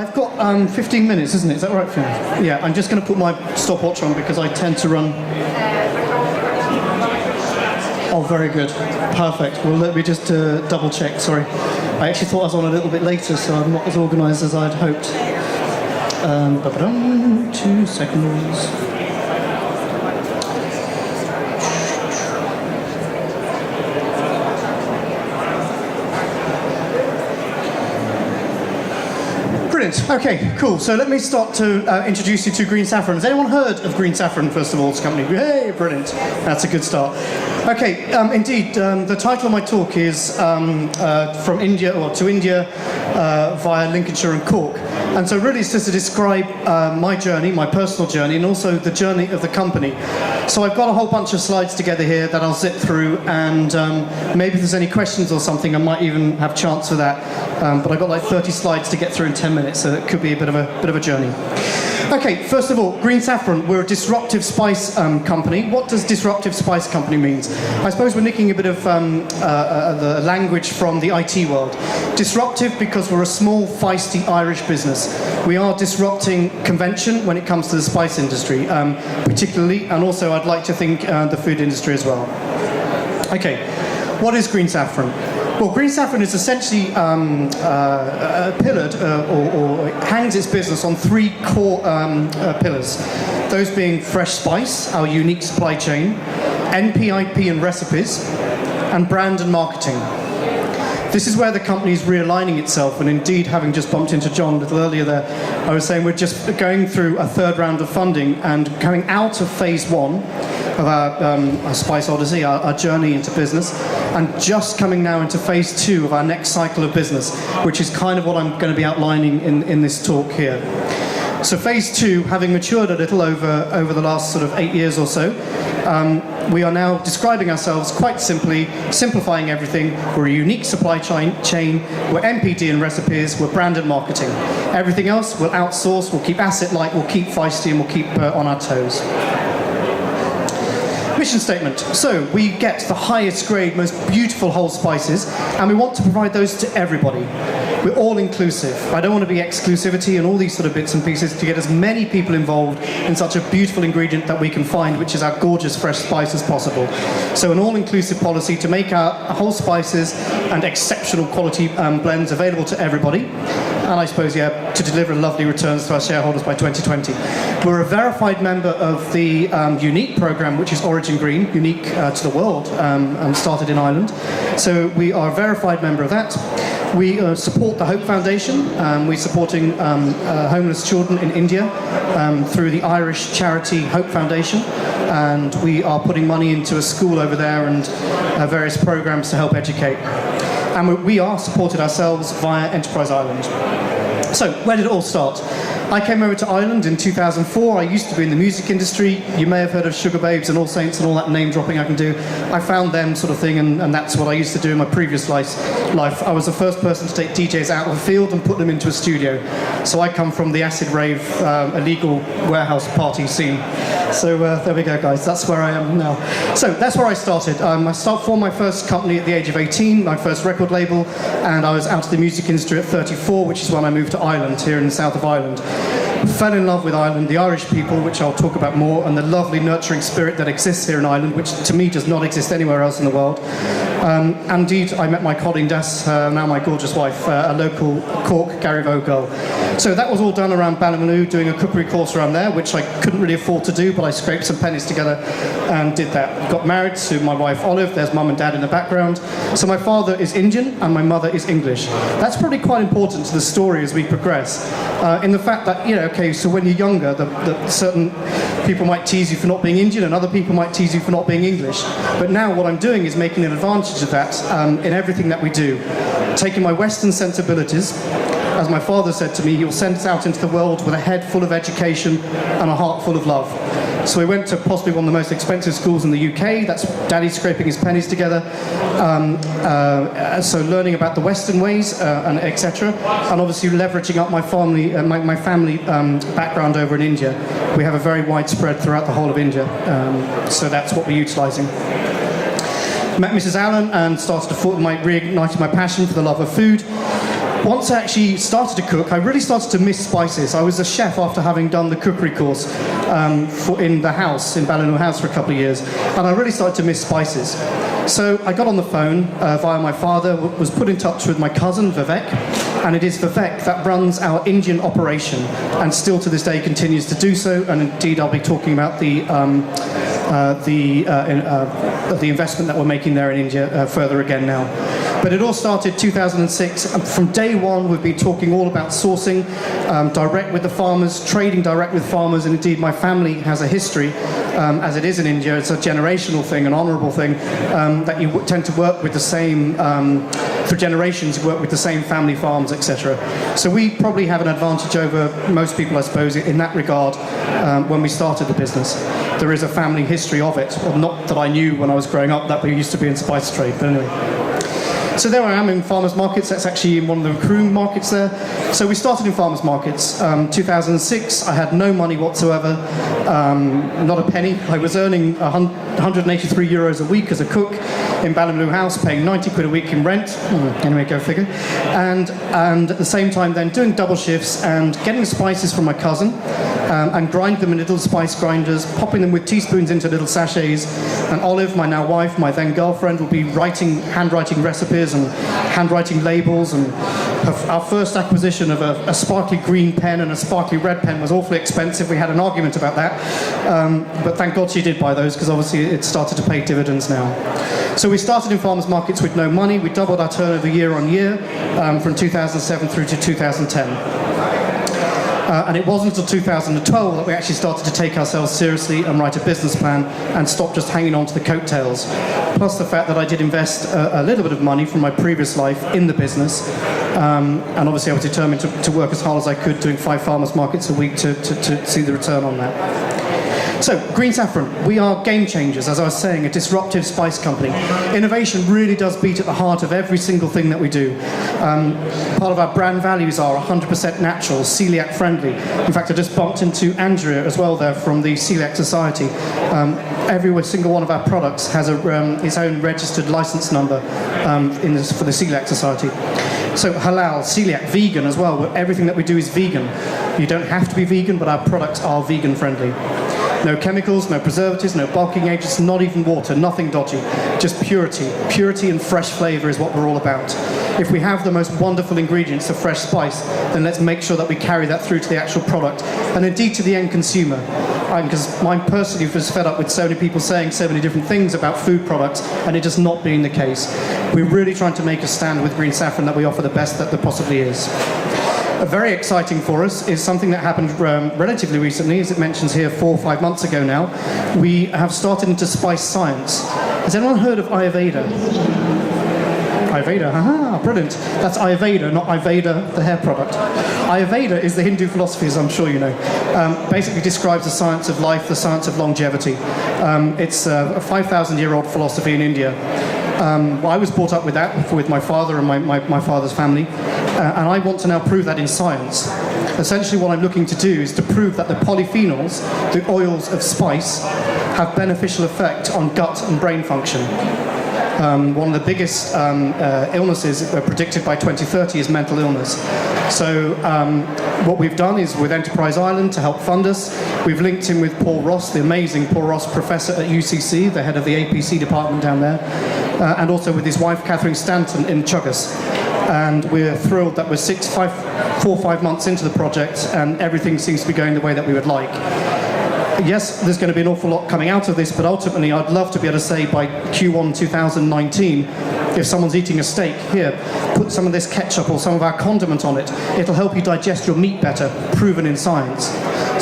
I've got 15 minutes, isn't it? Is that right for you? Yeah, I'm just going to put my stopwatch on because I tend to run. Oh, very good. Perfect. Well, let me just double check. Sorry. I actually thought I was on a little bit later, so I'm not as organised as I'd hoped. 2 seconds. Brilliant. Okay, cool. So let me start to introduce you to Green Saffron. Has anyone heard of Green Saffron, first of all, this company? Hey, brilliant. That's a good start. Okay, indeed, the title of my talk is from India, or to India, via Lincolnshire and Cork. And so really it's just to describe my journey, my personal journey, and also the journey of the company. So I've got a whole bunch of slides together here that I'll zip through, and maybe if there's any questions or something, I might even have a chance for that. But I've got like 30 slides to get through in 10 minutes, so it could be a bit of a journey. Okay, first of all, Green Saffron, we're a disruptive spice company. What does disruptive spice company mean? I suppose we're nicking a bit of the language from the IT world. Disruptive because we're a small, feisty Irish business. We are disrupting convention when it comes to the spice industry, particularly, and also I'd like to think the food industry as well. Okay, what is Green Saffron? Well, Green Saffron is essentially pillared or hangs its business on 3 core pillars. Those being fresh spice, our unique supply chain, NPIP and recipes, and brand and marketing. This is where the company is realigning itself, and indeed, having just bumped into John a little earlier there, I was saying we're just going through a 3rd round of funding and coming out of phase 1 of our Spice Odyssey, our journey into business, and just coming now into phase 2 of our next cycle of business, which is kind of what I'm going to be outlining in this talk here. So phase 2, having matured a little over the last sort of 8 years or so, we are now describing ourselves quite simply, simplifying everything. We're a unique supply chain, we're MPD and recipes, we're brand and marketing. Everything else we'll outsource, we'll keep asset light, we'll keep feisty, and we'll keep on our toes. Mission statement. So we get the highest grade, most beautiful whole spices, and we want to provide those to everybody. We're all inclusive. I don't want to be exclusivity and all these sort of bits and pieces to get as many people involved in such a beautiful ingredient that we can find, which is our gorgeous fresh spice as possible. So an all-inclusive policy to make our whole spices and exceptional quality blends available to everybody. And I suppose, yeah, to deliver lovely returns to our shareholders by 2020. We're a verified member of the unique program, which is Origin Green, unique to the world, and started in Ireland. So we are a verified member of that. We support the Hope Foundation. We're supporting homeless children in India through the Irish charity Hope Foundation. And we are putting money into a school over there and various programs to help educate. And we are supported ourselves via Enterprise Ireland. So, where did it all start? I came over to Ireland in 2004. I used to be in the music industry. You may have heard of Sugar Babes and All Saints and all that name dropping I can do. I found them sort of thing, and that's what I used to do in my previous life. I was the first person to take DJs out of the field and put them into a studio. So I come from the acid rave, illegal warehouse party scene. So there we go, guys. That's where I am now. So that's where I started. I formed my first company at the age of 18, my first record label, and I was out of the music industry at 34, which is when I moved to Ireland, here in the south of Ireland. Fell in love with Ireland, the Irish people, which I'll talk about more, and the lovely nurturing spirit that exists here in Ireland, which to me does not exist anywhere else in the world. Indeed, I met my Colleen Dess, now my gorgeous wife, a local Cork Garryvoe girl. So that was all done around Ballymaloe, doing a cookery course around there, which I couldn't really afford to do, but I scraped some pennies together and did that. Got married to my wife Olive. There's mum and dad in the background. So my father is Indian and my mother is English. That's probably quite important to the story as we progress, in the fact that, okay, so when you're younger, certain people might tease you for not being Indian and other people might tease you for not being English. But now what I'm doing is making an advantage of that in everything that we do. Taking my Western sensibilities, as my father said to me, he'll send us out into the world with a head full of education and a heart full of love. So we went to possibly one of the most expensive schools in the UK. That's Daddy scraping his pennies together. So learning about the Western ways and etc. And obviously leveraging up my family, my family background over in India. We have a very widespread throughout the whole of India. So that's what we're utilising. Met Mrs. Allen and started to reignited my passion for the love of food. Once I actually started to cook, I really started to miss spices. I was a chef after having done the cookery course in the house, in Ballinaw House for a couple of years, and I really started to miss spices. So I got on the phone via my father, was put in touch with my cousin Vivek, and it is Vivek that runs our Indian operation, and still to this day continues to do so, and indeed I'll be talking about the investment that we're making there in India further again now. But it all started 2006, and from day one we've been talking all about sourcing, direct with the farmers, trading direct with farmers, and indeed my family has a history, as it is in India, it's a generational thing, an honourable thing, that you tend to work with the same, for generations, you work with the same family farms, etc. So we probably have an advantage over most people, I suppose, in that regard when we started the business. There is a family history of it, well, not that I knew when I was growing up that we used to be in spice trade, but anyway. So there I am in farmers markets. That's actually in one of the recruiting markets there. So we started in farmers markets. 2006, I had no money whatsoever, not a penny. I was earning 183 euros a week as a cook in Ballinaw House, paying 90 quid a week in rent. Anyway, go figure. And at the same time then doing double shifts and getting spices from my cousin and grind them in little spice grinders, popping them with teaspoons into little sachets. And Olive, my now wife, my then girlfriend, will be handwriting recipes and handwriting labels, and our first acquisition of a sparkly green pen and a sparkly red pen was awfully expensive. We had an argument about that, but thank God she did buy those, because obviously it started to pay dividends now. So we started in farmers markets with no money. We doubled our turnover year on year from 2007 through to 2010. And it wasn't until 2012 that we actually started to take ourselves seriously and write a business plan and stop just hanging on to the coattails. Plus the fact that I did invest a little bit of money from my previous life in the business. And obviously I was determined to work as hard as I could, doing 5 farmers markets a week to see the return on that. So, Green Saffron, we are game changers, as I was saying, a disruptive spice company. Innovation really does beat at the heart of every single thing that we do. Part of our brand values are 100% natural, celiac friendly. In fact, I just bumped into Andrea as well there from the Celiac Society. Every single one of our products has its own registered license number for the Celiac Society. So halal, celiac, vegan as well. Everything that we do is vegan. You don't have to be vegan, but our products are vegan friendly. No chemicals, no preservatives, no bulking agents, not even water, nothing dodgy. Just purity. Purity and fresh flavour is what we're all about. If we have the most wonderful ingredients of fresh spice, then let's make sure that we carry that through to the actual product, and indeed to the end consumer. Because I personally was fed up with so many people saying so many different things about food products, and it just not being the case. We're really trying to make a stand with Green Saffron that we offer the best that there possibly is. Very exciting for us is something that happened relatively recently, as it mentions here 4 or 5 months ago now. We have started into spice science. Has anyone heard of Ayurveda? Ayurveda, haha, brilliant. That's Ayurveda, not Ayurveda, the hair product. Ayurveda is the Hindu philosophy, as I'm sure you know. Basically describes the science of life, the science of longevity. It's a 5,000-year-old philosophy in India. I was brought up with that, with my father and my father's family, and I want to now prove that in science. Essentially what I'm looking to do is to prove that the polyphenols, the oils of spice, have beneficial effect on gut and brain function. One of the biggest illnesses predicted by 2030 is mental illness. So what we've done is with Enterprise Ireland to help fund us, we've linked in with Paul Ross, the amazing Paul Ross professor at UCC, the head of the APC department down there, and also with his wife Catherine Stanton in Chuggas. And we're thrilled that we're 4 or 5 months into the project and everything seems to be going the way that we would like. Yes, there's going to be an awful lot coming out of this, but ultimately I'd love to be able to say by Q1 2019, if someone's eating a steak, here, put some of this ketchup or some of our condiment on it. It'll help you digest your meat better, proven in science.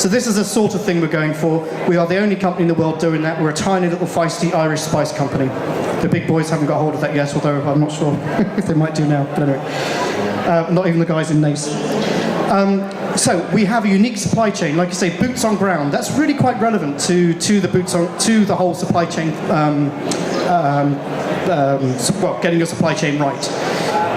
So this is the sort of thing we're going for. We are the only company in the world doing that. We're a tiny little feisty Irish spice company. The big boys haven't got hold of that yet, although I'm not sure if they might do now. But anyway, not even the guys in Nace. So we have a unique supply chain, like you say, boots on ground. That's really quite relevant to the whole supply chain. Getting your supply chain right.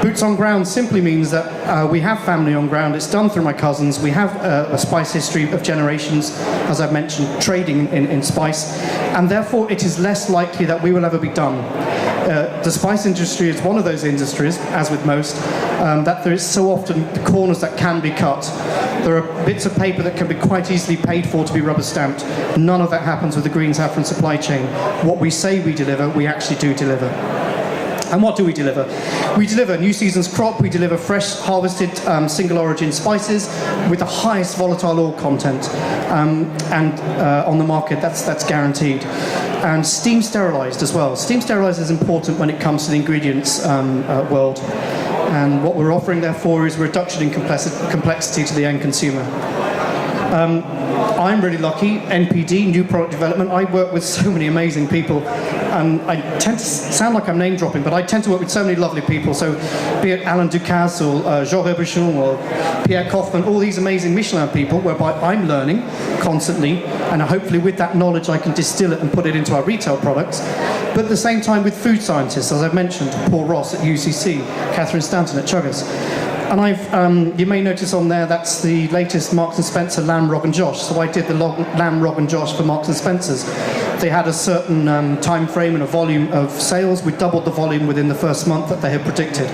Boots on ground simply means that we have family on ground. It's done through my cousins. We have a spice history of generations, as I've mentioned, trading in spice, and therefore it is less likely that we will ever be done. the spice industry is one of those industries, as with most, that there is so often corners that can be cut. There are bits of paper that can be quite easily paid for to be rubber stamped. None of that happens with the green saffron supply chain. What we say we deliver, we actually do deliver. And what do we deliver? We deliver new season's crop, we deliver fresh harvested single origin spices with the highest volatile oil content on the market, that's guaranteed. And steam sterilised as well. Steam sterilised is important when it comes to the ingredients world. And what we're offering therefore is a reduction in complexity to the end consumer. I'm really lucky, NPD, New Product Development. I work with so many amazing people, and I tend to sound like I'm name dropping, but I tend to work with so many lovely people. So be it Alain Ducasse or Jean Robuchon or Pierre Kaufmann, all these amazing Michelin people, whereby I'm learning constantly, and hopefully with that knowledge I can distill it and put it into our retail products. But at the same time with food scientists, as I've mentioned, Paul Ross at UCC, Catherine Stanton at Chuggers. And you may notice on there, that's the latest Marks & Spencer Lamb Rogan Josh. So I did the Lamb Rogan Josh for Marks & Spencer's. They had a certain time frame and a volume of sales. We doubled the volume within the first month that they had predicted.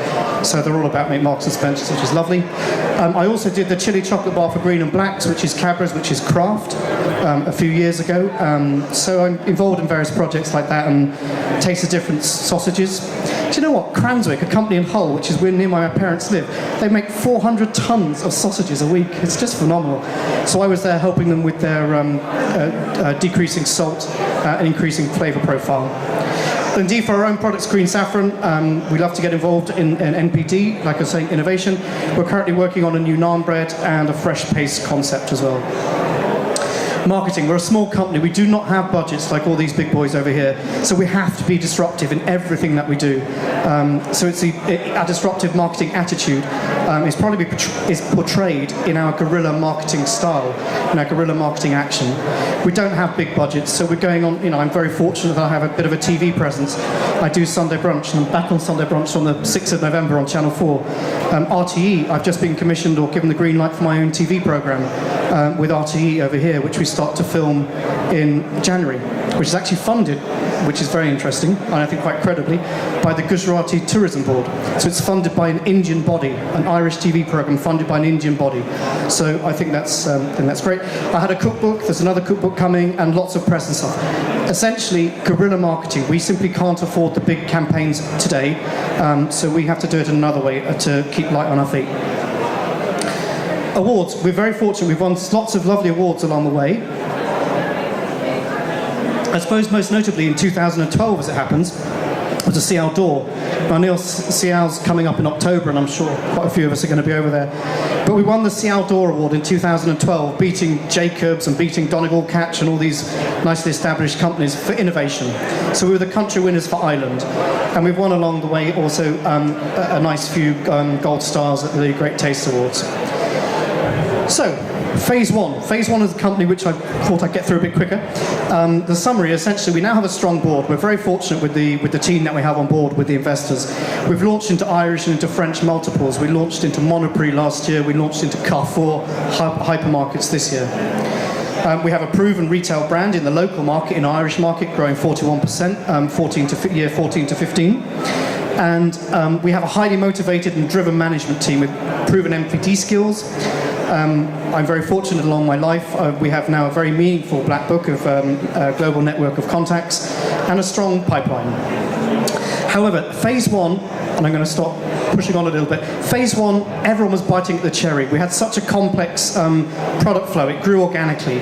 So they're all about Marks & Spencer's, which is lovely. I also did the chili chocolate bar for Green and Blacks, which is Cabra's, which is Kraft, a few years ago. So I'm involved in various projects like that, and Taste the Difference sausages. Do you know what? Cranswick, a company in Hull, which is near where my parents live, they make 400 tons of sausages a week. It's just phenomenal. So I was there helping them with their decreasing salt and increasing flavour profile. But indeed, for our own products, Green Saffron, we love to get involved in NPD, like I was saying, innovation. We're currently working on a new naan bread and a fresh paste concept as well. Marketing, we're a small company, we do not have budgets like all these big boys over here, so we have to be disruptive in everything that we do. So it's our disruptive marketing attitude is probably is portrayed in our guerrilla marketing style, in our guerrilla marketing action. We don't have big budgets, so we're going on, I'm very fortunate that I have a bit of a TV presence. I do Sunday Brunch, and I'm back on Sunday Brunch on the 6th of November on Channel 4. RTE, I've just been commissioned or given the green light for my own TV programme with RTE over here, which we start to film in January, which is actually funded, which is very interesting, and I think quite credibly, by the Gujarati Tourism Board. So it's funded by an Indian body, an Irish TV programme funded by an Indian body. So I think that's great. I had a cookbook, there's another cookbook coming, and lots of press and stuff. Essentially, guerrilla marketing. We simply can't afford the big campaigns today, so we have to do it another way to keep light on our feet. Awards. We're very fortunate. We've won lots of lovely awards along the way. I suppose most notably in 2012, as it happens, was the Cial d'Or. Now, Neil Cial's coming up in October, and I'm sure quite a few of us are going to be over there. But we won the Cial d'Or Award in 2012, beating Jacobs and beating Donegal Catch and all these nicely established companies for innovation. So we were the country winners for Ireland. And we've won along the way also a nice few gold stars at the Great Taste Awards. So, Phase 1. Phase 1 is the company which I thought I'd get through a bit quicker. The summary, essentially, we now have a strong board. We're very fortunate with the team that we have on board with the investors. We've launched into Irish and into French multiples. We launched into Monoprix last year. We launched into Carrefour hypermarkets this year. We have a proven retail brand in the local market, in the Irish market, growing 41%, year 14 to 15. And we have a highly motivated and driven management team with proven MPD skills. I'm very fortunate along my life. We have now a very meaningful black book of a global network of contacts and a strong pipeline. However, Phase 1, and I'm going to stop pushing on a little bit. Phase 1, everyone was biting at the cherry. We had such a complex product flow. It grew organically.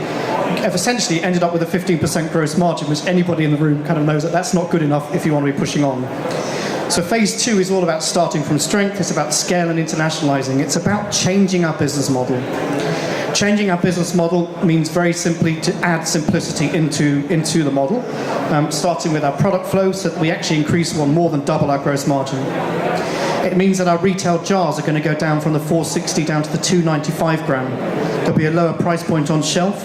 Essentially ended up with a 15% gross margin, which anybody in the room kind of knows that that's not good enough if you want to be pushing on. So Phase 2 is all about starting from strength. It's about scale and internationalizing. It's about changing our business model. Changing our business model means very simply to add simplicity into the model, starting with our product flow so that we actually increase or more than double our gross margin. It means that our retail jars are going to go down from the 460 down to the 295 gram. There'll be a lower price point on shelf.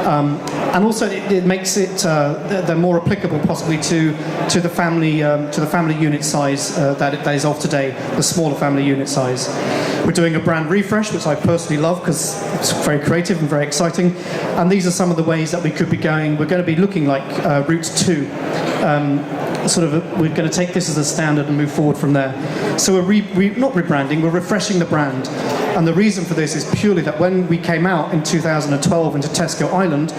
And also it makes it they're more applicable possibly to the family unit size that is of today, the smaller family unit size. We're doing a brand refresh, which I personally love because it's very creative and very exciting. And these are some of the ways that we could be going. We're going to be looking like Route 2. we're going to take this as a standard and move forward from there. So we're not rebranding, we're refreshing the brand. And the reason for this is purely that when we came out in 2012 into Tesco Ireland,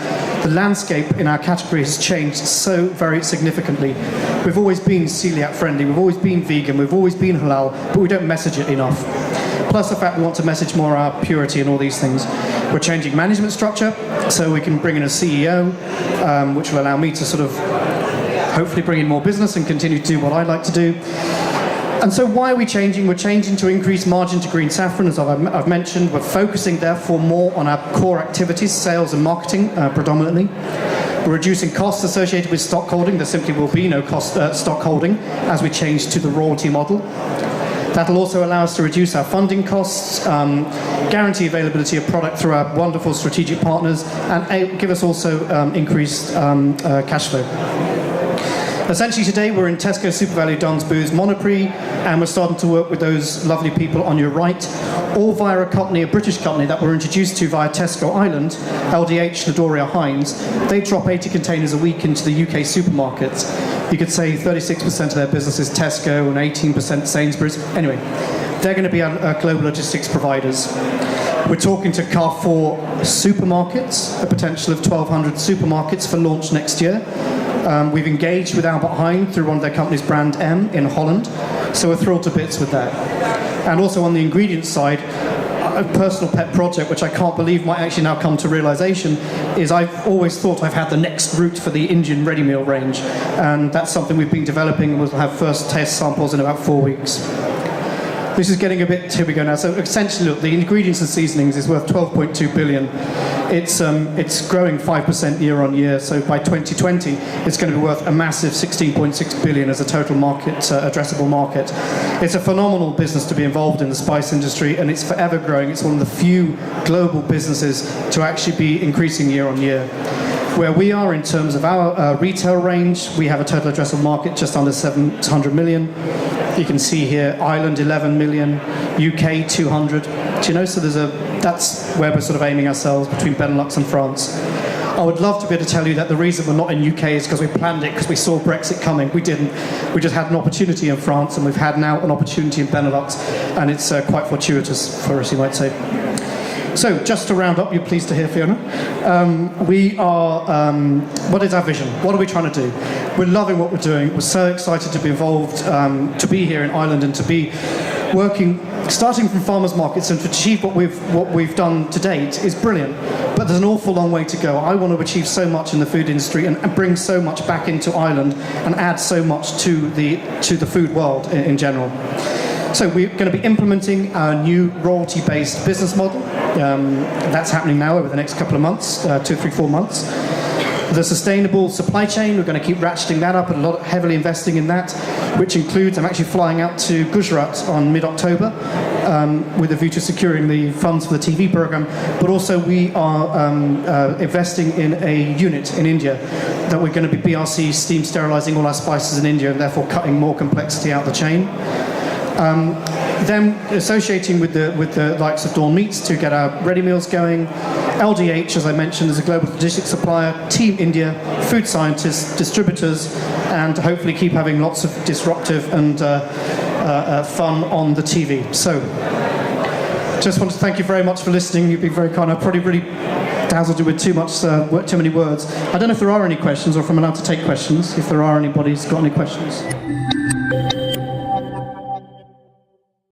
the landscape in our category has changed so very significantly. We've always been celiac friendly, we've always been vegan, we've always been halal, but we don't message it enough. Plus the fact we want to message more our purity and all these things. We're changing management structure, so we can bring in a CEO, which will allow me to sort of hopefully bring in more business and continue to do what I like to do. And so why are we changing? We're changing to increase margin to green saffron, as I've mentioned. We're focusing, therefore, more on our core activities, sales and marketing, predominantly. We're reducing costs associated with stock holding. There simply will be no cost stock holding as we change to the royalty model. That'll also allow us to reduce our funding costs, guarantee availability of product through our wonderful strategic partners, and give us also increased cash flow. Essentially today we're in Tesco SuperValu Duns Booths Monoprix, and we're starting to work with those lovely people on your right, all via a British company that we're introduced to via Tesco Ireland, LDH Ladoria Hines. They drop 80 containers a week into the UK supermarkets. You could say 36% of their business is Tesco and 18% Sainsbury's. Anyway, they're going to be our global logistics providers. We're talking to Carrefour supermarkets, a potential of 1,200 supermarkets for launch next year. We've engaged with Albert Heijn through one of their companies, Brand M, in Holland. So we're thrilled to bits with that. And also on the ingredients side, a personal pet project, which I can't believe might actually now come to realization, is I've always thought I've had the next route for the Indian ready meal range. And that's something we've been developing, and we'll have first test samples in about 4 weeks. This is getting a bit too big now. So essentially, look, the ingredients and seasonings is worth 12.2 billion. It's growing 5% year on year. So by 2020, it's going to be worth a massive 16.6 billion as a total market, addressable market. It's a phenomenal business to be involved in the spice industry, and it's forever growing. It's one of the few global businesses to actually be increasing year on year. Where we are in terms of our retail range, we have a total addressable market just under 700 million. You can see here, Ireland 11 million, UK 200. Do you know? So that's where we're sort of aiming ourselves between Benelux and France. I would love to be able to tell you that the reason we're not in UK is because we planned it, because we saw Brexit coming. We didn't. We just had an opportunity in France, and we've had now an opportunity in Benelux, and it's quite fortuitous for us, you might say. So, just to round up, you're pleased to hear, Fiona. What is our vision? What are we trying to do? We're loving what we're doing. We're so excited to be involved, to be here in Ireland and to be working, starting from farmers markets, and to achieve what we've done to date is brilliant. But there's an awful long way to go. I want to achieve so much in the food industry and bring so much back into Ireland and add so much to the food world in general. So we're going to be implementing our new royalty-based business model. That's happening now over the next couple of months, 2, 3, 4 months. The sustainable supply chain, we're going to keep ratcheting that up and heavily investing in that, which includes, I'm actually flying out to Gujarat on mid-October with a view to securing the funds for the TV program, but also we are investing in a unit in India that we're going to be BRC steam sterilising all our spices in India, and therefore cutting more complexity out the chain. Then associating with the likes of Dawn Meats to get our ready meals going. LDH, as I mentioned, is a global logistics supplier. Team India, food scientists, distributors, and hopefully keep having lots of disruptive and fun on the TV. So, just want to thank you very much for listening. You've been very kind. I've probably really dazzled you with too many words. I don't know if there are any questions or if I'm allowed to take questions. If there are anybody's got any questions.